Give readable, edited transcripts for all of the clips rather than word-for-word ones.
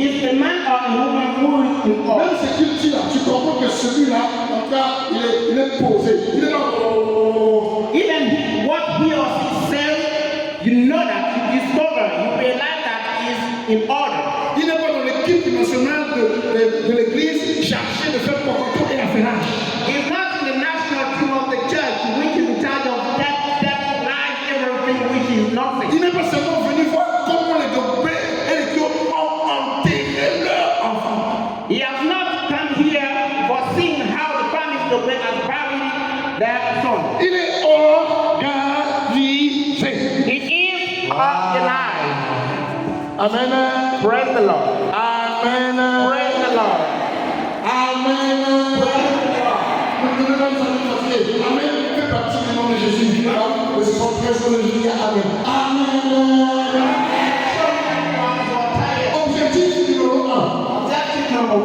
is a man or a woman who is in order. Même ce qu'il dit là, tu comprends que celui-là, en tout cas, il est posé. Il est là. Even what he or she says, you know that, you discover, you realize that he is in order. Il n'est pas dans l'équipe nationale de l'église chargée de faire pocoto et affairage. He's not in the national team of the church, which is in charge of that lies everything which is nothing. Il n'est pas seulement venu voir comment les Gobés et les Kyo ont enterré leur enfant. He has not come here for seeing how the family of the has buried their son. Il est organisé. It is organized. Amen. Praise the Lord. Amen. Praise the Lord. Amen. Amen. Fait partie du nom de Jésus. Le sang présent de Jésus. Amen. Objectif numéro 1. Objective number 1.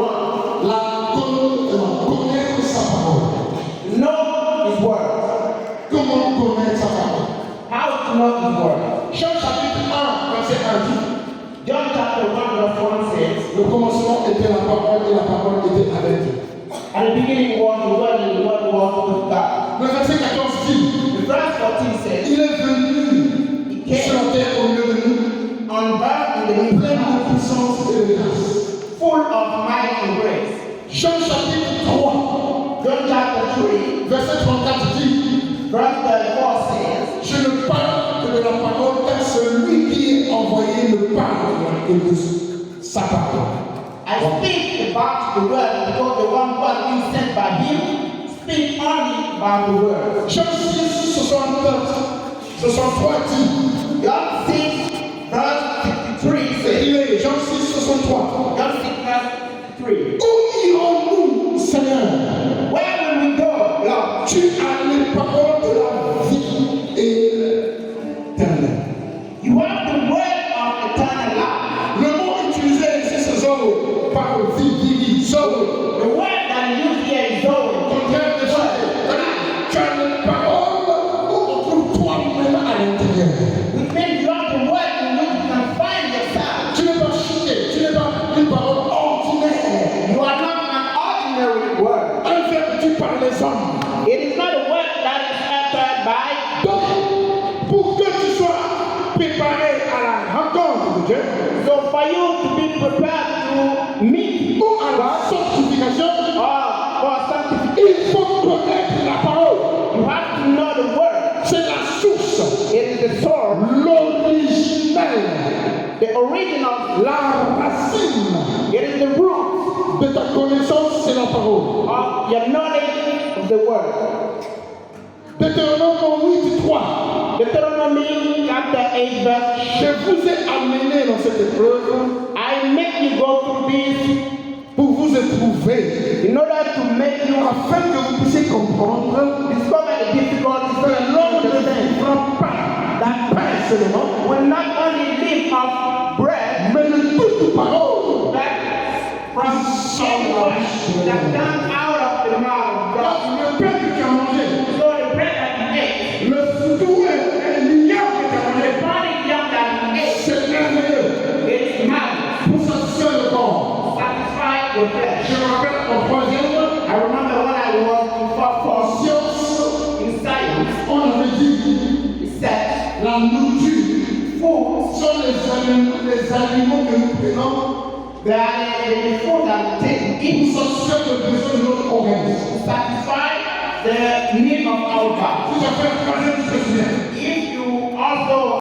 Connaître sa parole. Know His word. Comment connaître sa parole? How to know His word. Jean chapitre 1, verset 1 dit. John chapter 1 verse 1 says, Le commencement était la parole et la parole était avec Dieu. at the beginning was the word and the word was with God. Le verset 14 dit. The verse 14 says, Il est venu sur la terre au milieu de nous, on birth in the plein de puissance et de grâce. full of might and grace. Jean chapitre 3, John chapter 3 verset 34 dit. verse 34 says, Je ne parle que de la parole car celui qui est envoyé me parle que de sa parole. I speak about the word because the one who has been sent by him speak only about the word. Jean 6, 63 dit. John 6 verse 63 says, Il est Jean 6, 63. John 6 verse 3. Où irons-nous, Seigneur? Where will we go, Lord? Tu as les paroles de la vie éternelle. You have the word of eternal life. Le mot utilisé ici, c'est Zoé, par vie, Zoé. The word that you use here is Zoe. Contraire de ça, tu as les paroles où on trouve toi-même à l'intérieur. Which means you have the word in which you can find yourself. Tu n'es pas chuté, tu n'es pas une parole ordinaire. You are not an ordinary word. Un verbe dit par les hommes. It is not a word that is uttered by. Donc, pour que tu sois préparé à la rencontre de Dieu, So for you to be prepared to meet ou à la sanctification, or for sanctification, il faut connaître la parole. you have to know the word. C'est la source, It is the source, l'originel, the original, la racine it is the root de ta connaissance, c'est la parole. of your knowledge of the word. Deutéronome 8:3. Deuteronomy chapter 8 verse. Je vous ai amené dans cette épreuve I make you go through this pour vous éprouver, in order to make you afin que vous puissiez comprendre discover the difficulties que l'homme of the ne thing. vivra pas d'un pain seulement, Will not only live off bread, mais de toute parole. but from every word that comes out of the mouth of God. Le pain que tu as mangé, So the bread that you ate, le foudoué et l'ignore que tu as the mangé, body yam that you ate, c'est merveilleux it is marvelous. pour satisfaire le corps. Satisfy your flesh. Je me rappelle en troisième, I remember when I was in fourth en course sciences, in science, on avait dit it said la nourriture food, sont les aliments que nous prenons they are the food that we take pour in satisfaire le besoin de notre organisme. satisfy the need of our body. Si tu as fait